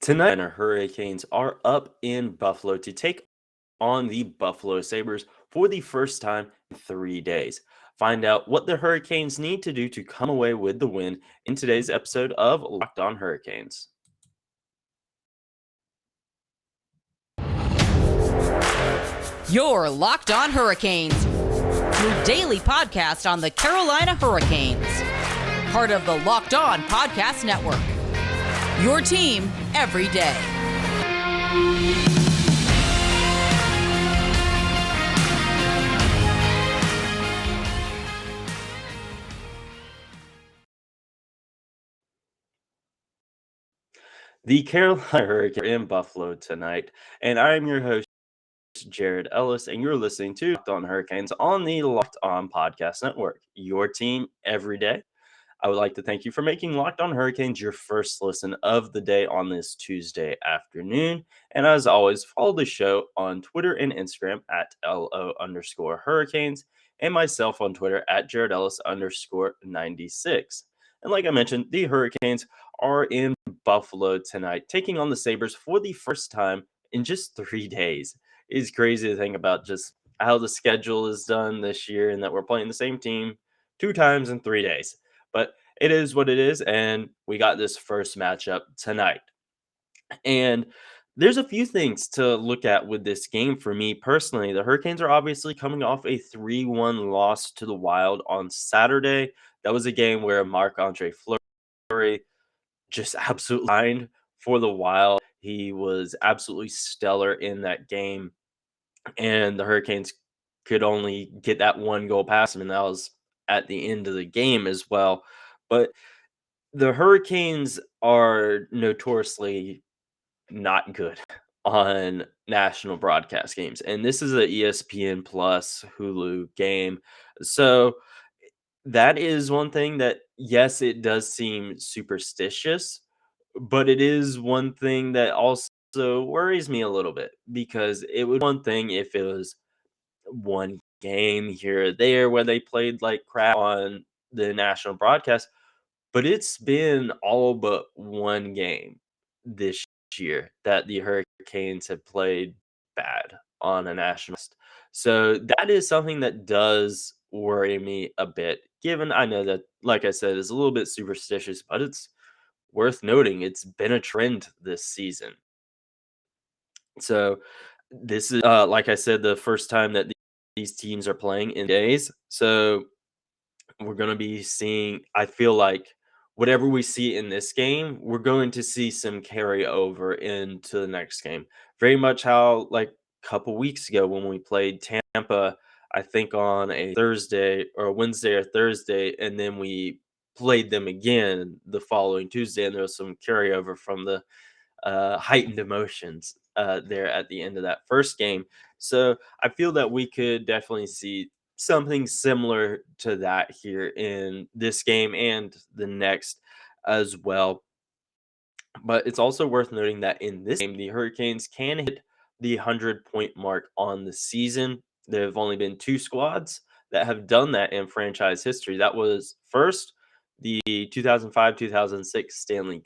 Tonight, the Hurricanes are up in Buffalo to take on the Buffalo Sabers for the first time in 3 days. Find out what the Hurricanes need to do to come away with the win in today's episode of Locked On Hurricanes. Your Locked On Hurricanes, your daily podcast on the Carolina Hurricanes. Part of the Locked On Podcast Network. Your team every day. The Carolina Hurricanes are in Buffalo tonight, and I am your host, Jared Ellis, and you're listening to Locked On Hurricanes on the Locked On Podcast Network. Your team every day. I would like to thank you for making Locked On Hurricanes your first listen of the day on this Tuesday afternoon. And as always, follow the show on Twitter and Instagram at LO_Hurricanes and myself on Twitter at JaredEllis_96. And like I mentioned, the Hurricanes are in Buffalo tonight, taking on the Sabres for the first time in just 3 days. It's crazy to think about just how the schedule is done this year and that we're playing the same team 2 times in 3 days. But it is what it is, and we got this first matchup tonight. And there's a few things to look at with this game for me personally. The Hurricanes are obviously coming off a 3-1 loss to the Wild on Saturday. That was a game where Marc-Andre Fleury just absolutely lined for the Wild. He was absolutely stellar in that game, and the Hurricanes could only get that one goal past him, and that was at the end of the game as well. But the Hurricanes are notoriously not good on national broadcast games, and this is a ESPN Plus Hulu game. So that is one thing that, yes, it does seem superstitious, but it is one thing that also worries me a little bit because it would be one thing if it was one game here or there where they played like crap on the national broadcast, but it's been all but one game this year that the Hurricanes have played bad on a national. So that is something that does worry me a bit, given I know that, like I said, is a little bit superstitious, but it's worth noting it's been a trend this season. So this is, like I said, the first time that these teams are playing in days. So we're going to be seeing, I feel like whatever we see in this game, we're going to see some carryover into the next game. Very much how, like, a couple weeks ago when we played Tampa, I think on a Thursday or a Wednesday or Thursday, and then we played them again the following Tuesday, and there was some carryover from the heightened emotions there at the end of that first game. So I feel that we could definitely see something similar to that here in this game and the next as well. But it's also worth noting that in this game, the Hurricanes can hit the 100-point mark on the season. There have only been two squads that have done that in franchise history. That was first the 2005-2006 Stanley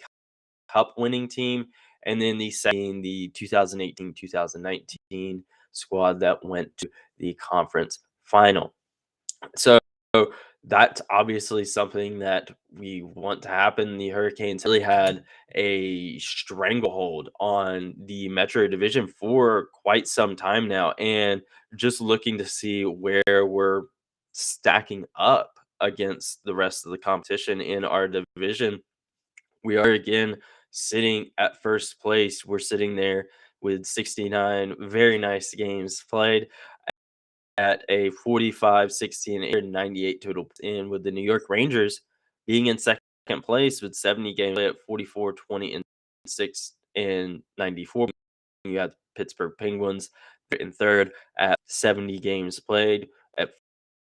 Cup winning team, and then the second, the 2018-2019 squad that went to the conference final. So that's obviously something that we want to happen. The Hurricanes really had a stranglehold on the Metro Division for quite some time now, and just looking to see where we're stacking up against the rest of the competition in our division. We are again sitting at first place. We're sitting there with 69 very nice games played at a 45, 16, and 98 total in, with the New York Rangers being in second place with 70 games played at 44, 20, and 6 and 94. You got Pittsburgh Penguins in third at 70 games played at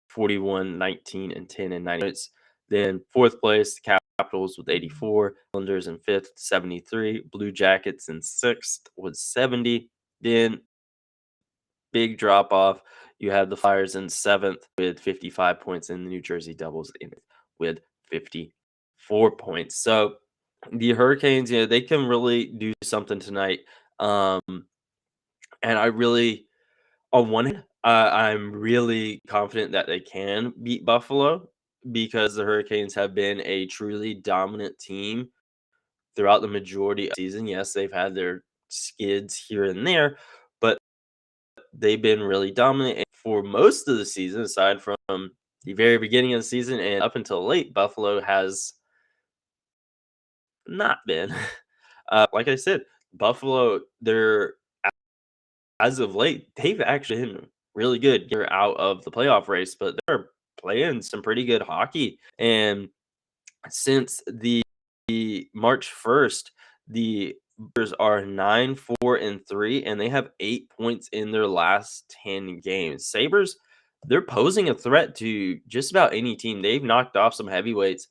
41, 19, and 10 and 9 minutes. Then fourth place, the Capitals with 84, Islanders in fifth, 73, Blue Jackets in sixth with 70. Then big drop off. You have the Flyers in seventh with 55 points, and the New Jersey Devils in with 54 points. So the Hurricanes, they can really do something tonight. Um, and I really, on one hand, I'm really confident that they can beat Buffalo because the Hurricanes have been a truly dominant team throughout the majority of the season. Yes, they've had their skids here and there, but they've been really dominant. And for most of the season, aside from the very beginning of the season and up until late, Buffalo has not been. Like I said, Buffalo, they're as of late, they've actually been really good. They're out of the playoff race, but they're playing some pretty good hockey. And since the March 1st, the Sabres are 9-4-3, and they have 8 points in their last 10 games. Sabres, they're posing a threat to just about any team. They've knocked off some heavyweights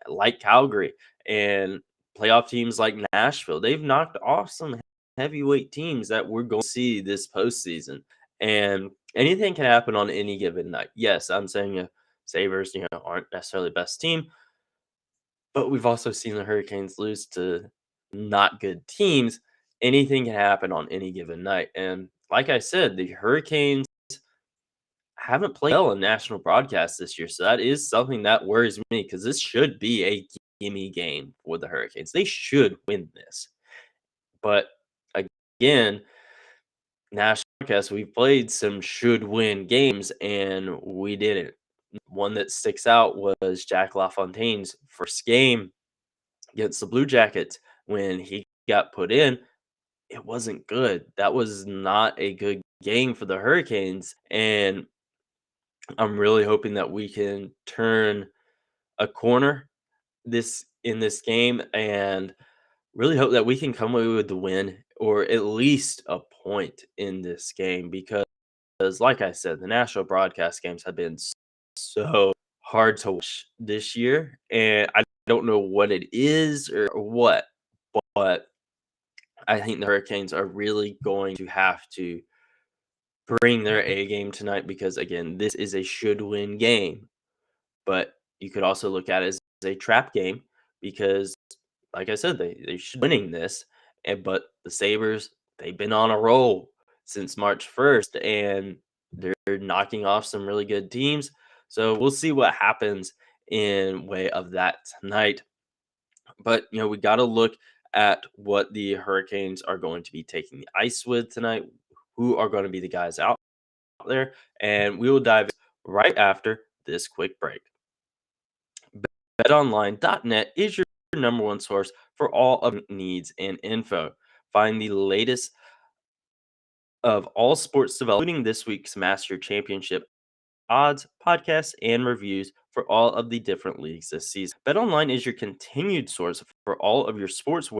like Calgary and playoff teams like Nashville. They've knocked off some heavyweight teams that we're going to see this postseason. And anything can happen on any given night. Yes, I'm saying Sabres, aren't necessarily the best team, but we've also seen the Hurricanes lose to not good teams. Anything can happen on any given night. And like I said, the Hurricanes haven't played well in national broadcasts this year. So that is something that worries me because this should be a gimme game for the Hurricanes. They should win this. But again, national broadcasts, we've played some should win games and we didn't. One that sticks out was Jack LaFontaine's first game against the Blue Jackets when he got put in. It wasn't good. That was not a good game for the Hurricanes. And I'm really hoping that we can turn a corner this game and really hope that we can come away with the win or at least a point in this game because like I said, the national broadcast games have been so hard to watch this year and I don't know what it is or what, but I think the Hurricanes are really going to have to bring their A game tonight because again, this is a should win game. But you could also look at it as a trap game because, like I said, they should be winning this. And but the Sabres, they've been on a roll since March 1st, and they're knocking off some really good teams. So we'll see what happens in way of that tonight. But we got to look at what the Hurricanes are going to be taking the ice with tonight. Who are going to be the guys out there? And we will dive right after this quick break. BetOnline.net is your number one source for all of needs and info. Find the latest of all sports development, including this week's Master Championship odds, podcasts, and reviews for all of the different leagues this season. BetOnline is your continued source for all of your sports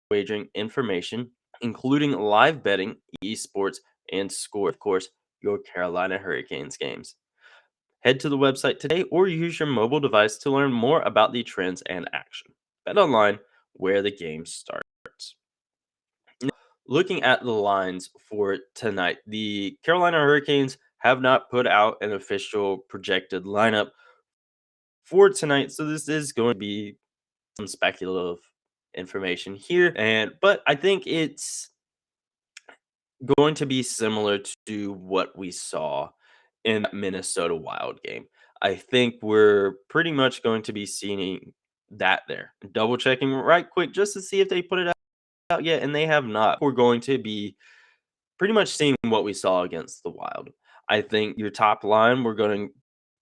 wagering information, including live betting, esports, and score, of course, your Carolina Hurricanes games. Head to the website today or use your mobile device to learn more about the trends and action. Bet online where the game starts. Now, looking at the lines for tonight, the Carolina Hurricanes have not put out an official projected lineup for tonight, so this is going to be some speculative information here. But I think it's going to be similar to what we saw in that Minnesota Wild game. I think we're pretty much going to be seeing that there. Double checking right quick just to see if they put it out yet, and they have not. We're going to be pretty much seeing what we saw against the Wild. I think your top line, we're going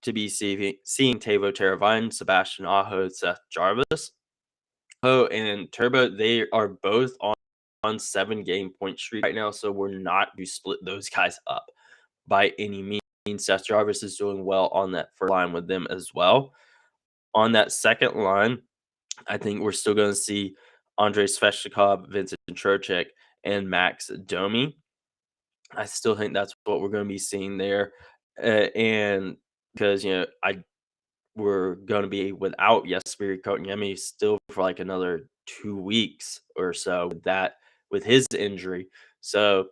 to be seeing Teuvo Teravainen, Sebastian Aho, Seth Jarvis. Oh, and Turbo, they are both on 7 game point streak right now, so we're not to split those guys up by any means. Seth Jarvis is doing well on that first line with them as well. On that second line, I think we're still going to see Andrei Svechnikov, Vincent Trocheck, and Max Domi. I still think that's what we're going to be seeing there. And because, we're going to be without Jesperi Kotkaniemi still for like another 2 weeks or so with his injury. So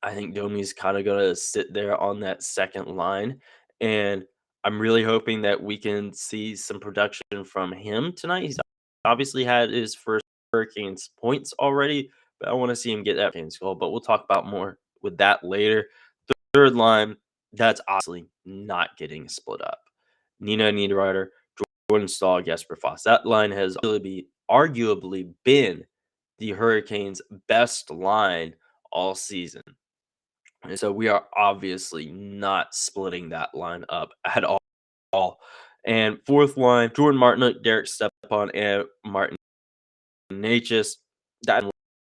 I think Domi's kind of going to sit there on that second line. And I'm really hoping that we can see some production from him tonight. He's obviously had his first Hurricanes points already, but I want to see him get that Hurricanes goal. But we'll talk about more with that later. The third line, that's obviously not getting split up. Nina Niederreiter, Jordan Stahl, Jesper Foss. That line has arguably been the Hurricanes' best line all season. And so we are obviously not splitting that line up at all. And fourth line, Jordan Martinook, Derek Stepan, and Martin Necas. That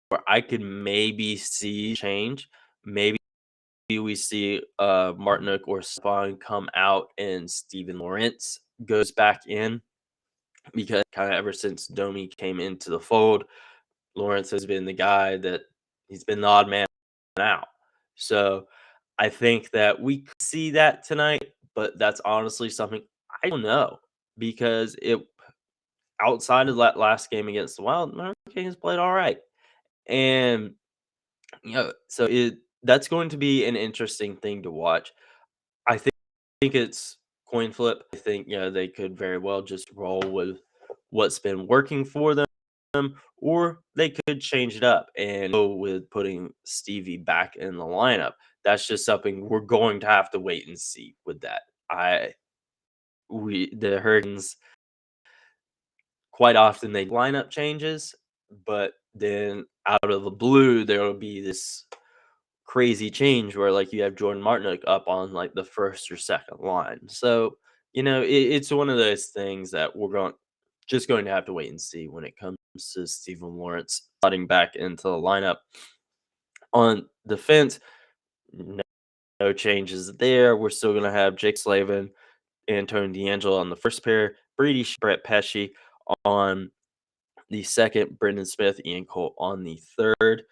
where I could maybe see change. Maybe we see Martinook or Stepan come out and Steven Lorentz goes back in, because kind of ever since Domi came into the fold, Lawrence has been the guy that he's been the odd man out. So I think that we could see that tonight, but that's honestly something I don't know, because it outside of that last game against the Wild, the Hurricanes played all right. And so that's going to be an interesting thing to watch. I think it's coin flip. I think they could very well just roll with what's been working for them, or they could change it up and go with putting Stevie back in the lineup. That's just something we're going to have to wait and see with that. The Hurricanes, quite often they lineup changes, but then out of the blue there will be this crazy change where like you have Jordan Martinook up on like the first or second line. So, it's one of those things that we're going to have to wait and see when it comes to Steven Lawrence slotting back into the lineup. On defense, no, no changes there. We're still going to have Jake Slavin and Tony DeAngelo on the first pair, Brady Brett Pesce on the second, Brendan Smith, Ian Cole on the third.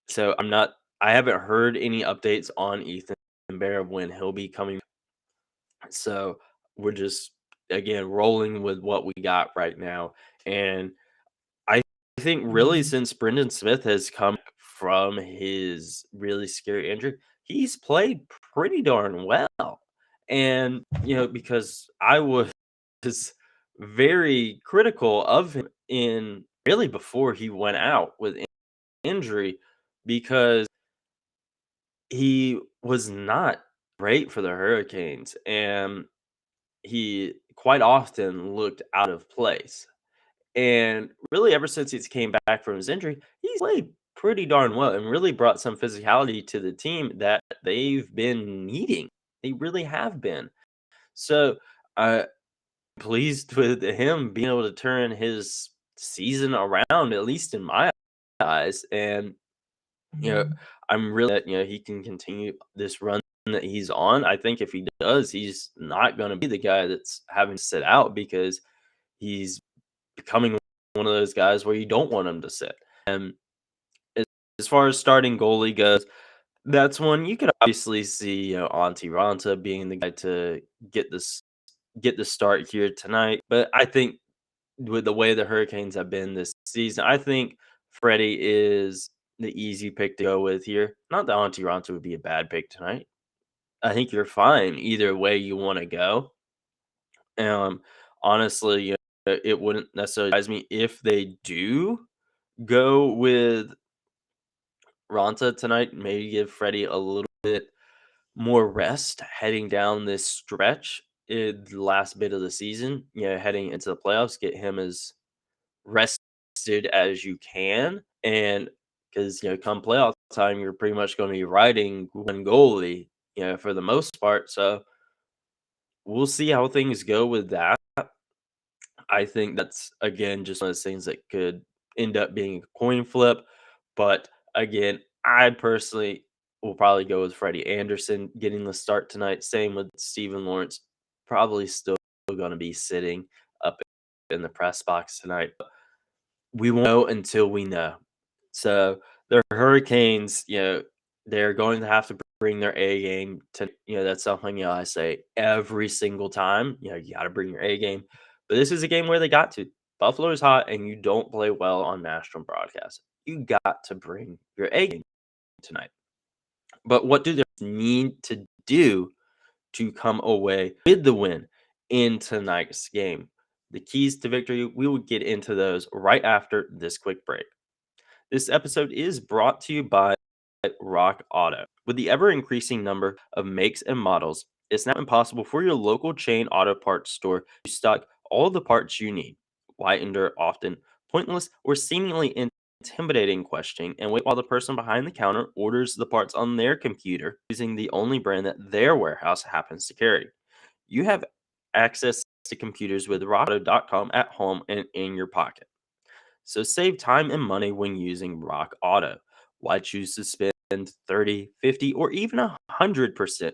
So I haven't heard any updates on Ethan Bear when he'll be coming. So we're just again rolling with what we got right now. And I think really since Brendan Smith has come from his really scary injury, he's played pretty darn well. And because I was very critical of him in really before he went out with injury, because he was not great for the Hurricanes, and he quite often looked out of place. And really, ever since he's came back from his injury, he's played pretty darn well and really brought some physicality to the team that they've been needing. They really have been. So, pleased with him being able to turn his season around, at least in my eyes. And I'm really that he can continue this run that he's on. I think if he does, he's not going to be the guy that's having to sit out, because he's becoming one of those guys where you don't want him to sit. And as far as starting goalie goes, that's one you could obviously see Antti Ranta being the guy to get the start here tonight. But I think with the way the Hurricanes have been this season, I think Freddie is the easy pick to go with here. Not that Antti Ranta would be a bad pick tonight. I think you're fine either way you want to go. Honestly, it wouldn't necessarily surprise me if they do go with Ranta tonight. Maybe give Freddie a little bit more rest heading down this stretch in the last bit of the season. Heading into the playoffs, get him as rested as you can, and because come playoff time, you're pretty much going to be riding one goalie, for the most part. So we'll see how things go with that. I think that's again just one of those things that could end up being a coin flip. But again, I personally will probably go with Freddie Anderson getting the start tonight. Same with Steven Lawrence, probably still going to be sitting up in the press box tonight. We won't know until we know. So the Hurricanes, they're going to have to bring their A game to, that's something, I say every single time, you got to bring your A game. But this is a game where they got to. Buffalo is hot, and you don't play well on national broadcast. You got to bring your A game tonight. But what do they need to do to come away with the win in tonight's game? The keys to victory, we will get into those right after this quick break. This episode is brought to you by Rock Auto. With the ever increasing number of makes and models, it's now impossible for your local chain auto parts store to stock all the parts you need. Why endure often pointless or seemingly intimidating questioning and wait while the person behind the counter orders the parts on their computer using the only brand that their warehouse happens to carry? You have access to computers with rockauto.com at home and in your pocket. So save time and money when using Rock Auto. Why choose to spend 30, 50, or even 100%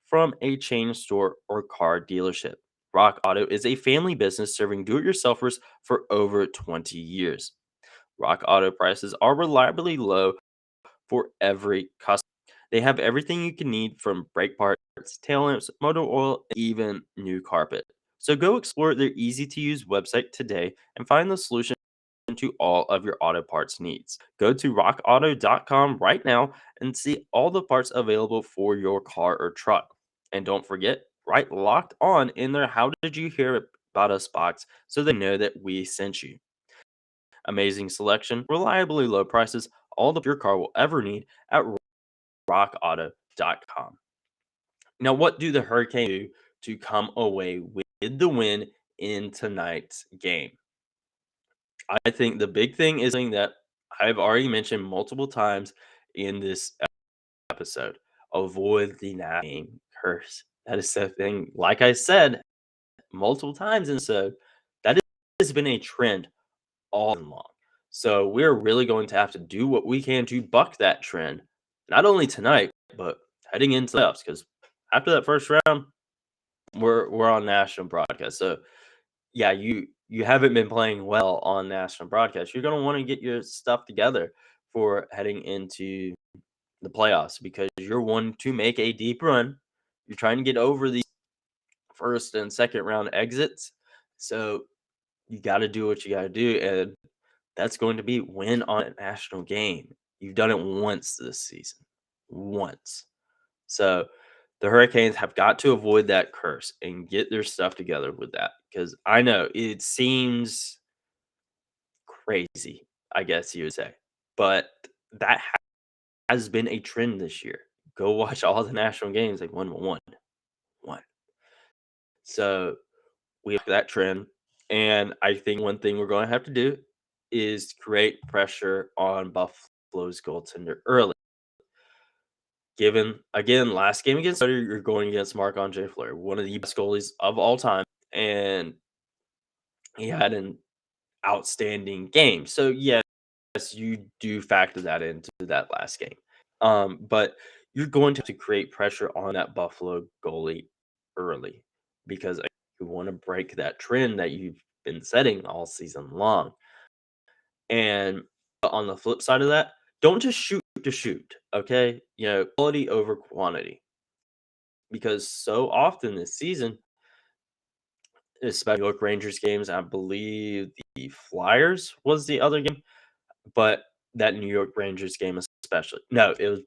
from a chain store or car dealership? Rock Auto is a family business serving do-it-yourselfers for over 20 years. Rock Auto prices are reliably low for every customer. They have everything you can need from brake parts, tail lamps, motor oil, even new carpet. So go explore their easy to use website today and find the solution to all of your auto parts needs. Go to rockauto.com right now and see all the parts available for your car or truck. And don't forget, write locked on in their How Did You Hear About Us box so they know that we sent you. Amazing selection, reliably low prices, all that your car will ever need at rockauto.com. Now, what do the Hurricanes do to come away with the win in tonight's game? I think the big thing is something that I've already mentioned multiple times in this episode. Avoid the nagging curse. That is the thing. Like I said multiple times in so that has been a trend all along. So we're really going to have to do what we can to buck that trend, not only tonight, but heading into playoffs. Because after that first round, we're on national broadcast. So yeah, you haven't been playing well on national broadcast. You're gonna want to get your stuff together for heading into the playoffs because you're wanting to make a deep run. You're trying to get over the first and second round exits. So you got to do what you got to do, and that's going to be win on a national game. You've done it once this season, once. So the Hurricanes have got to avoid that curse and get their stuff together with that because I know it seems crazy, I guess you would say, but that has been a trend this year. Go watch all the national games, like 1-1, 1. So we have that trend, and I think one thing we're going to have to do is create pressure on Buffalo's goaltender early. Given again, last game against Sutter, you're going against Marc-Andre Fleury, one of the best goalies of all time, and he had an outstanding game. So yes, you do factor that into that last game. But you're going to have to create pressure on that Buffalo goalie early because you want to break that trend that you've been setting all season long. And on the flip side of that, don't just shoot to shoot, okay? Quality over quantity. Because so often this season, especially New York Rangers games, I believe the Flyers was the other game, but that New York Rangers game especially. No, it was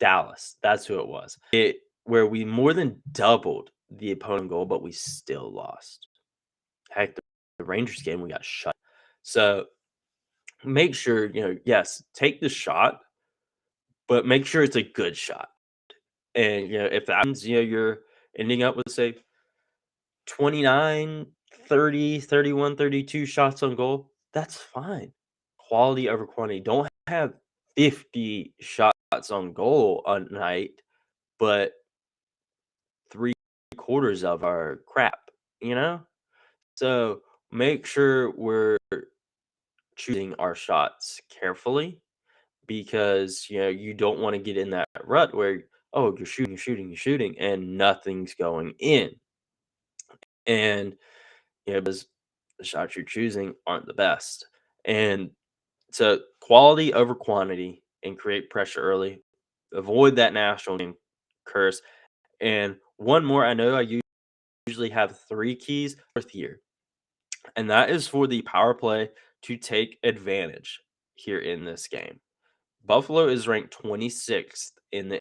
Dallas. That's who it was. Where we more than doubled the opponent goal, but we still lost. Heck, the Rangers game we got shut. So make sure, yes, take the shot, but make sure it's a good shot. And if that happens, you're ending up with say 29, 30, 31, 32 shots on goal. That's fine. Quality over quantity. Don't have 50 shots on goal a night, but three-quarters of our crap? So make sure we're choosing our shots carefully because you don't want to get in that rut where you're shooting, you're shooting, you're shooting, and nothing's going in. And because the shots you're choosing aren't the best. And so quality over quantity and create pressure early. Avoid that national game curse. And one more, I know I usually have three keys here, and that is for the power play to take advantage here in this game. Buffalo is ranked 26th in the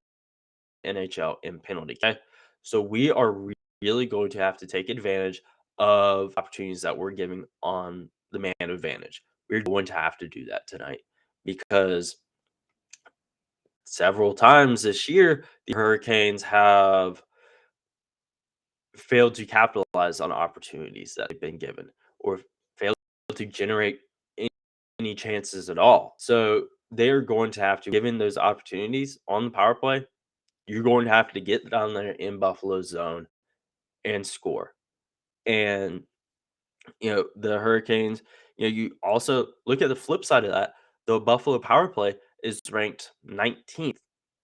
NHL in penalty. Okay? So we are really going to have to take advantage of opportunities that we're giving on the man advantage. We're going to have to do that tonight because several times this year, the Hurricanes have failed to capitalize on opportunities that they've been given or failed to generate any chances at all. So they're going to have to, given those opportunities on the power play, you're going to have to get down there in Buffalo's zone and score. And, the Hurricanes, you also look at the flip side of that. The Buffalo power play is ranked 19th.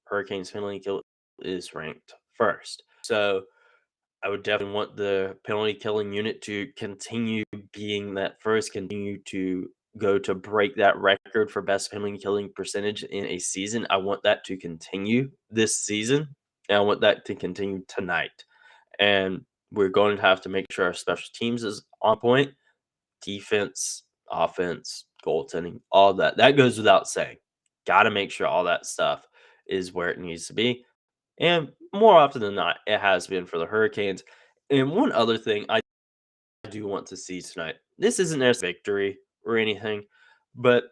Hurricanes penalty kill is ranked first. So I would definitely want the penalty killing unit to continue being that first, continue to go to break that record for best penalty killing percentage in a season. I want that to continue this season, and I want that to continue tonight. And we're going to have to make sure our special teams is on point, defense, offense, goaltending, all that. That goes without saying. Got to make sure all that stuff is where it needs to be. And more often than not, it has been for the Hurricanes. And one other thing I do want to see tonight, this isn't their victory or anything, but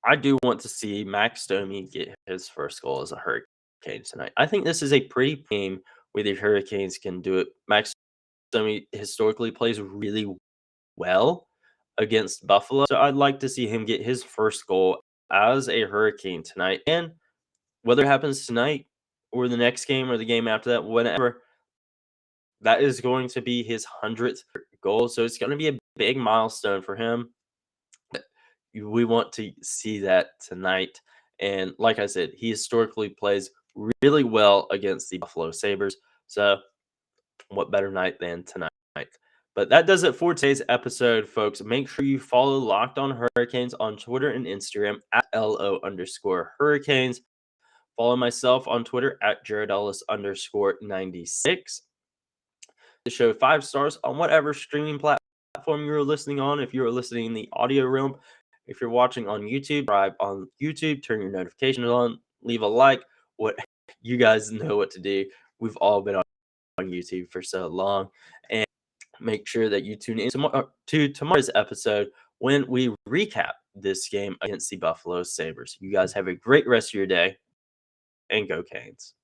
I do want to see Max Domi get his first goal as a Hurricane tonight. I think this is a pretty game where the Hurricanes can do it. Max Domi historically plays really well against Buffalo, so I'd like to see him get his first goal as a Hurricane tonight. And whether it happens tonight or the next game or the game after that, whenever, that is going to be his 100th goal. So it's going to be a big milestone for him. We want to see that tonight. And like I said, he historically plays really well against the Buffalo Sabers. So what better night than tonight? But that does it for today's episode, folks. Make sure you follow Locked On Hurricanes on Twitter and Instagram at LO_Hurricanes. Follow myself on Twitter at JaredEllis_96. The show 5 stars on whatever streaming platform you're listening on. If you're listening in the audio realm, if you're watching on YouTube, subscribe on YouTube, turn your notifications on, leave a like. What you guys know what to do. We've all been on YouTube for so long. And make sure that you tune in to tomorrow's episode when we recap this game against the Buffalo Sabres. You guys have a great rest of your day, and go Canes.